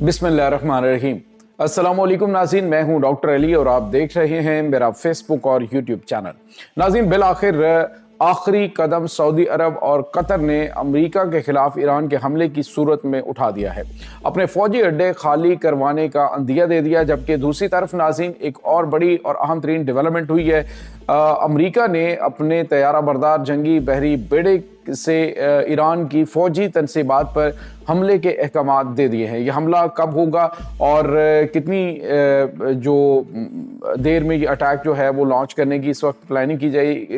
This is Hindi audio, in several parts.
बिस्मिल्लाहिर्रहमानिर्रहीम। अस्सलामुअलैकुम नाज़रीन, मैं हूं डॉक्टर अली और आप देख रहे हैं मेरा फेसबुक और यूट्यूब चैनल। नाज़रीन, बिल आखिर आखिरी कदम सऊदी अरब और कतर ने अमेरिका के खिलाफ ईरान के हमले की सूरत में उठा दिया है। अपने फौजी अड्डे खाली करवाने का अंदिया दे दिया। जबकि दूसरी तरफ नाज़रीन एक और बड़ी और अहम तरीन डेवलपमेंट हुई है। अमेरिका ने अपने तैयारा बरदार जंगी बहरी बेड़े से ईरान की फौजी तनसीबात पर हमले के अहकाम दे दिए हैं। यह हमला कब होगा और कितनी जो देर में ये अटैक जो है वो लॉन्च करने की इस वक्त प्लानिंग की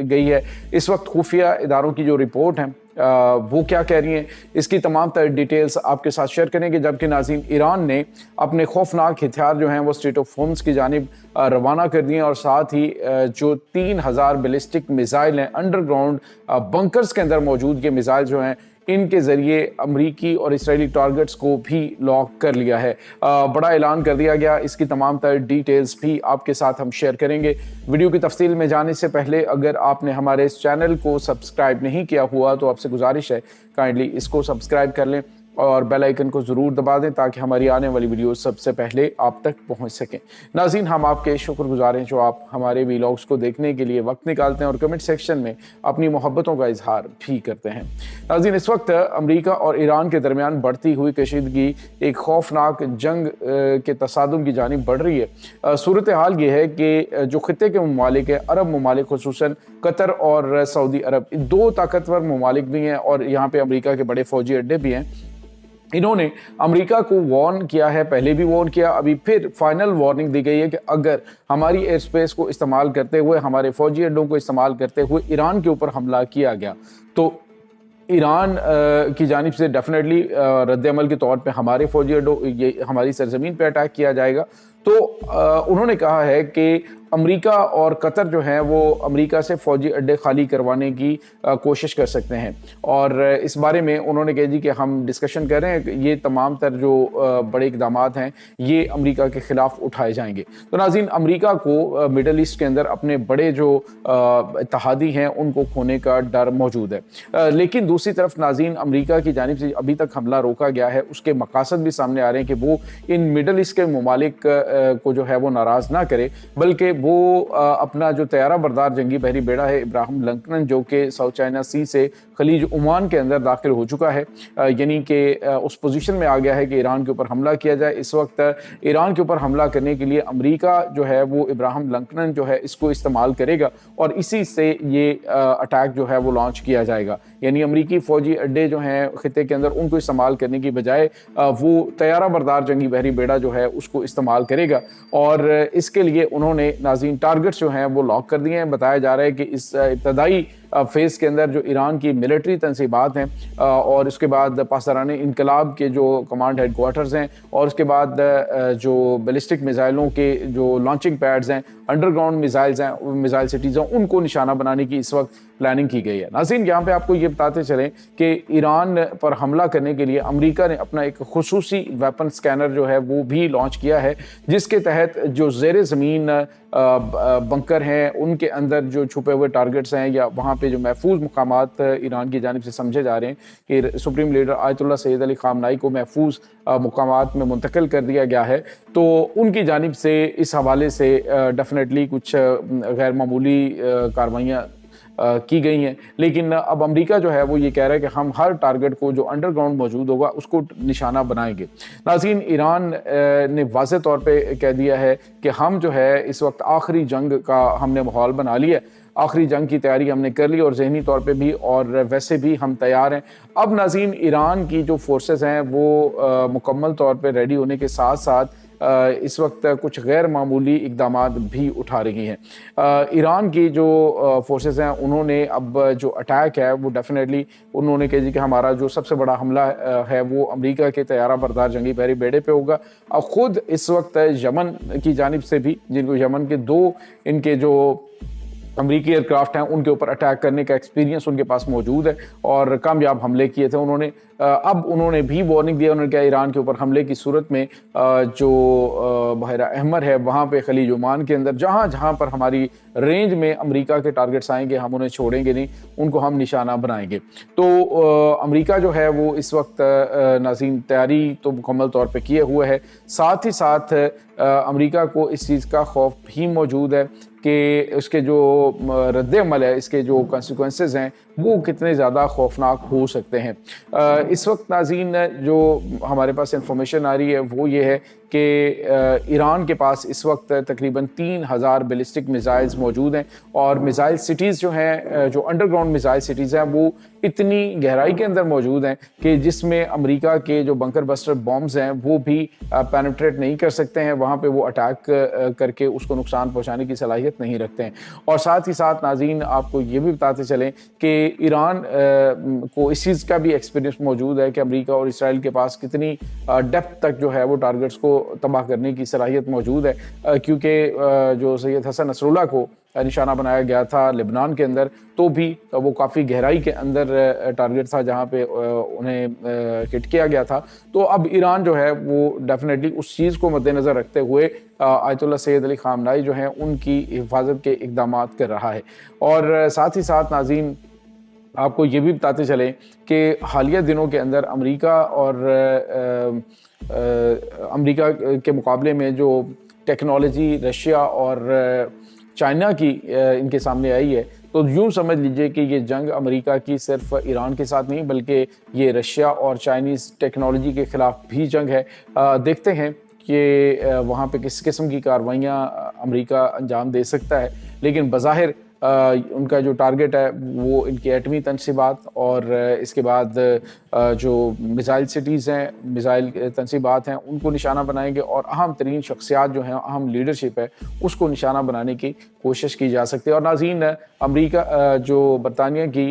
गई है। इस वक्त खुफिया इदारों की जो रिपोर्ट है वो क्या कह रही हैं, इसकी तमाम तर डिटेल्स आपके साथ शेयर करेंगे। जबकि नाज़रीन, ईरान ने अपने खौफनाक हथियार जो हैं वो स्ट्रेट ऑफ होर्मुज़ की जानिब रवाना कर दिए और साथ ही जो 3000 बैलिस्टिक मिसाइल हैं अंडरग्राउंड बंकर्स के अंदर मौजूद ये मिसाइल जो हैं इनके ज़रिए अमरीकी और इसराइली टारगेट्स को भी लॉक कर लिया है। बड़ा ऐलान कर दिया गया। इसकी तमाम तर डिटेल्स भी आपके साथ हम शेयर करेंगे। वीडियो की तफसील में जाने से पहले अगर आपने हमारे इस चैनल को सब्सक्राइब नहीं किया हुआ तो आपसे गुजारिश है काइंडली इसको सब्सक्राइब कर लें और बेल आइकन को ज़रूर दबा दें ताकि हमारी आने वाली वीडियो सबसे पहले आप तक पहुंच सकें। नाज़रीन, हम आपके शुक्रगुजार हैं जो आप हमारे वीलॉग्स को देखने के लिए वक्त निकालते हैं और कमेंट सेक्शन में अपनी मोहब्बतों का इजहार भी करते हैं। नाज़रीन, इस वक्त अमेरिका और ईरान के दरमियान बढ़ती हुई कशीदगी एक खौफनाक जंग के तसादुम की जानिब बढ़ रही है। सूरत हाल ये है कि जो खित्ते के ममालिक है, अरब ममालिक खुसूसन कतर और सऊदी अरब, दो ताकतवर ममालिक भी हैं और यहाँ पे अमेरिका के बड़े फौजी अड्डे भी हैं। इन्होंने अमेरिका को वार्न किया है, पहले भी वार्न किया, अभी फिर फाइनल वार्निंग दी गई है कि अगर हमारी एयर स्पेस को इस्तेमाल करते हुए, हमारे फौजी अड्डों को इस्तेमाल करते हुए ईरान के ऊपर हमला किया गया तो ईरान की जानिब से डेफिनेटली रद्द-ए-अमल के तौर पे हमारे फौजी अड्डों, ये हमारी सरजमीन पे अटैक किया जाएगा। तो उन्होंने कहा है कि अमेरिका और कतर जो है वो अमेरिका से फौजी अड्डे खाली करवाने की कोशिश कर सकते हैं और इस बारे में उन्होंने कहा जी कि हम डिस्कशन कर रहे हैं कि ये तमाम तर जो बड़े इक़दाम हैं ये अमेरिका के ख़िलाफ़ उठाए जाएंगे। तो नाज़रीन, अमेरिका को मिडल ईस्ट के अंदर अपने बड़े जो इत्तेहादी हैं उनको खोने का डर मौजूद है। लेकिन दूसरी तरफ नाज़रीन, अमेरिका की जानिब से अभी तक हमला रोका गया है, उसके मकासद भी सामने आ रहे हैं कि वो इन मिडल ईस्ट के ममालिक को जो है वो नाराज़ ना करे, बल्कि वो अपना जो तैयारा बरदार जंगी बहरी बेड़ा है इब्राहिम लिंकन, जो कि साउथ चाइना सी से खलीज ओमान के अंदर दाखिल हो चुका है, यानी कि उस पोजीशन में आ गया है कि ईरान के ऊपर हमला किया जाए। इस वक्त ईरान के ऊपर हमला करने के लिए अमेरिका जो है वो इब्राहिम लिंकन जो है इसको इस्तेमाल करेगा और इसी से ये अटैक जो है वो लॉन्च किया जाएगा। यानी अमेरिकी फौजी अड्डे जो हैं खित्ते के अंदर उनको इस्तेमाल करने की बजाय वो तैयारा बरदार जंगी बहरी बेड़ा जो है उसको इस्तेमाल करेगा और इसके लिए उन्होंने नाज़रीन टारगेट्स जो हैं वो लॉक कर दिए हैं। बताया जा रहा है कि इस इब्तदाई फेज़ के अंदर जो ईरान की मिलिट्री तनसीबात हैं और उसके बाद पासदाराने इनकलाब के जो कमांड हेडक्वार्टर्स हैं और उसके बाद जो बैलिस्टिक मिसाइलों के जो लॉन्चिंग पैड्स हैं, अंडरग्राउंड मिसाइल्स हैं, मिसाइल सिटीज़ हैं, उनको निशाना बनाने की इस वक्त प्लानिंग की गई है। नाज़रीन, यहाँ पे आपको ये बताते चलें कि ईरान पर हमला करने के लिए अमेरिका ने अपना एक खुसूसी वेपन स्कैनर जो है वो भी लॉन्च किया है, जिसके तहत जो ज़ेरे ज़मीन बंकर हैं उनके अंदर जो छुपे हुए टारगेट्स हैं या वहाँ पे जो महफूज मकामात ईरान की जानिब से समझे जा रहे हैं कि supreme leader Ayatollah Sayyid Ali Khamenei को महफूज मकामात में मुंतकिल कर दिया गया है, तो उनकी जानिब से इस हवाले से डेफिनेटली कुछ गैर मामूली कार्रवाइयाँ की गई हैं। लेकिन अब अमेरिका जो है वो ये कह रहा है कि हम हर टारगेट को जो अंडरग्राउंड मौजूद होगा उसको निशाना बनाएंगे। नाज़रीन, ईरान ने वाज़ेह तौर पे कह दिया है कि हम जो है इस वक्त आखिरी जंग का हमने माहौल बना लिया है, आखिरी जंग की तैयारी हमने कर ली और जहनी तौर पे भी और वैसे भी हम तैयार हैं। अब नाज़रीन, ईरान की जो फोर्सेस हैं वो मुकम्मल तौर पे रेडी होने के साथ साथ इस वक्त कुछ गैर मामूली इक़दाम भी उठा रही हैं। ईरान की जो फोर्सेस हैं उन्होंने अब जो अटैक है वो डेफिनेटली उन्होंने कहा कि हमारा जो सबसे बड़ा हमला है वो अमेरिका के तैयारा बरदार जंगी बहरी बेड़े पे होगा। अब ख़ुद इस वक्त यमन की जानिब से भी, जिनको यमन के दो इनके जो अमरीकी एयरक्राफ्ट हैं उनके ऊपर अटैक करने का एक्सपीरियंस उनके पास मौजूद है और कामयाब हमले किए थे उन्होंने। अब उन्होंने भी वार्निंग दिया, उन्होंने कहा ईरान के ऊपर हमले की सूरत में जो बहरा अहमर है वहाँ पे खलीज ओमान के अंदर जहाँ जहाँ पर हमारी रेंज में अमेरिका के टारगेट्स आएंगे हम उन्हें छोड़ेंगे नहीं, उनको हम निशाना बनाएंगे। तो अमेरिका जो है वो इस वक्त नाज़रीन तैयारी तो मुकम्मल तौर पे किए हुए है, साथ ही साथ अमेरिका को इस चीज़ का खौफ भी मौजूद है कि उसके जो रद्द अमल है, इसके जो कॉन्सिक्वेंसेस हैं वो कितने ज़्यादा खौफनाक हो सकते हैं। इस वक्त नाज़रीन जो हमारे पास इंफॉर्मेशन आ रही है वो ये है कि ईरान के पास इस वक्त तकरीबन 3000 बैलिस्टिक मिसाइल्स मौजूद हैं और मिसाइल सिटीज़ जो हैं, जो अंडरग्राउंड मिसाइल सिटीज़ हैं वो इतनी गहराई के अंदर मौजूद हैं कि जिसमें अमेरिका के जो बंकर बस्टर बॉम्ब्स हैं वो भी पेनिट्रेट नहीं कर सकते हैं, वहाँ पे वो अटैक करके उसको नुकसान पहुँचाने की सलाहियत नहीं रखते हैं। और साथ ही साथ नाज़रीन आपको ये भी बताते चलें कि ईरान को इस चीज़ का भी एक्सपीरियंस मौजूद है कि अमेरिका और इसराइल के पास कितनी डेप्थ तक जो है वो टारगेट्स को तबाह करने की सलाहियत मौजूद है, क्योंकि जो सैयद हसन नसरुल्लाह को निशाना बनाया गया था लेबनान के अंदर तो भी वो काफ़ी गहराई के अंदर टारगेट था जहाँ पे उन्हें हिट किया गया था। तो अब ईरान जो है वो डेफिनेटली उस चीज़ को मद्देनज़र रखते हुए आयतुल्लाह सैयद अली ख़ामनाई जो हैं उनकी हिफाजत के इक़दाम कर रहा है। और साथ ही साथ नाज़रीन आपको ये भी बताते चलें कि हालिया दिनों के अंदर अमेरिका और अमेरिका के मुकाबले में जो टेक्नोलॉजी रशिया और चाइना की इनके सामने आई है, तो यूँ समझ लीजिए कि ये जंग अमेरिका की सिर्फ ईरान के साथ नहीं बल्कि ये रशिया और चाइनीज़ टेक्नोलॉजी के ख़िलाफ़ भी जंग है। देखते हैं कि वहाँ पे किस किस्म की कार्रवाइयाँ अमेरिका अंजाम दे सकता है, लेकिन बज़ाहिर उनका जो टारगेट है वो इनकी एटमी तनसीबात और इसके बाद जो मिसाइल सिटीज़ हैं, मिसाइल तनसीबात हैं उनको निशाना बनाएंगे और अहम तरीन शख्सियात जो हैं, अहम लीडरशिप है उसको निशाना बनाने की कोशिश की जा सकती है। और नाज़रीन अमेरिका जो बरतानिया की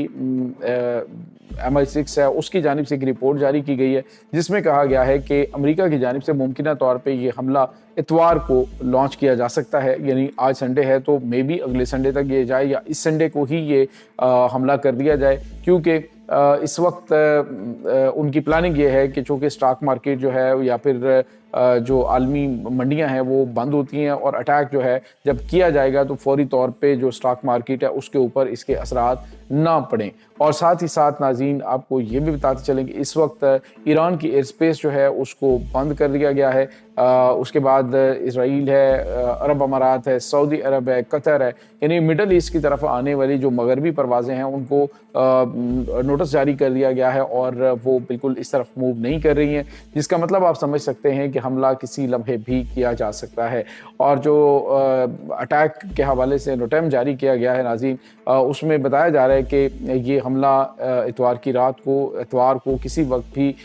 MI6 है उसकी जानिब से एक रिपोर्ट जारी की गई है जिसमें कहा गया है कि अमेरिका की जानिब से मुमकिना तौर पे ये हमला इतवार को लॉन्च किया जा सकता है, यानी आज संडे है तो मे बी अगले संडे तक ये जाए या इस संडे को ही ये हमला कर दिया जाए, क्योंकि इस वक्त उनकी प्लानिंग ये है कि चूँकि स्टॉक मार्केट जो है या फिर जो आलमी मंडियां हैं वो बंद होती हैं और अटैक जो है जब किया जाएगा तो फौरी तौर पे जो स्टॉक मार्केट है उसके ऊपर इसके असरात ना पड़ें। और साथ ही साथ नाज़रीन आपको ये भी बताते चलें कि इस वक्त ईरान की एयर स्पेस जो है उसको बंद कर दिया गया है। उसके बाद इसराइल है, अरब अमारात है, सऊदी अरब है, कतर है, यानी मिडल ईस्ट की तरफ आने वाली जो मगरबी परवाज़ें हैं उनको नोटिस जारी कर दिया गया है और वो बिल्कुल इस तरफ मूव नहीं कर रही हैं, जिसका मतलब आप समझ सकते हैं कि हमला किसी लम्हे भी किया जा सकता है। और जो अटैक के हवाले से नोटम जारी किया गया है नाज़रीन, उसमें बताया जा रहा है कि ये हमला इतवार की रात को, इतवार को किसी वक्त भी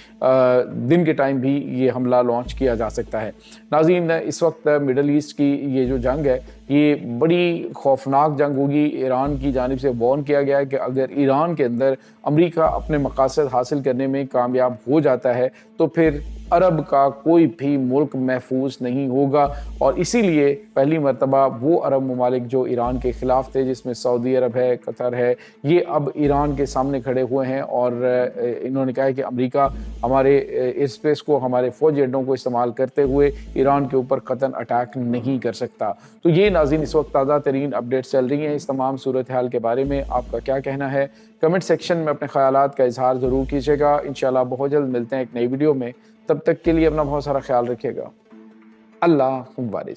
दिन के टाइम भी ये हमला लॉन्च किया जा सकता है। नाज़रीन इस वक्त मिडल ईस्ट की ये जो जंग है ये बड़ी खौफनाक जंग होगी। ईरान की जानिब से वार्न किया गया है कि अगर ईरान के अंदर अमेरिका अपने मकासद हासिल करने में कामयाब हो जाता है तो फिर अरब का कोई भी मुल्क महफूज नहीं होगा। और इसीलिए पहली मरतबा वो अरब ममालिक जो ईरान के ख़िलाफ़ थे, जिसमें सऊदी अरब है, कतर है, ये अब ईरान के सामने खड़े हुए हैं और इन्होंने कहा है कि अमेरिका हमारे एयर स्पेस को, हमारे फ़ौजी अड्डों को इस्तेमाल करते हुए ईरान के ऊपर कतन अटैक नहीं कर सकता। तो ये नाज़रीन इस वक्त ताज़ा तरीन अपडेट्स चल रही हैं। इस तमाम सूरत हाल के बारे में आपका क्या कहना है? कमेंट सेक्शन में अपने ख़यालात का इजहार ज़रूर कीजिएगा। इंशाल्लाह बहुत जल्द मिलते हैं एक नई वीडियो में। तब तक के लिए अपना बहुत सारा ख्याल रखिएगा। अल्लाह वारिस।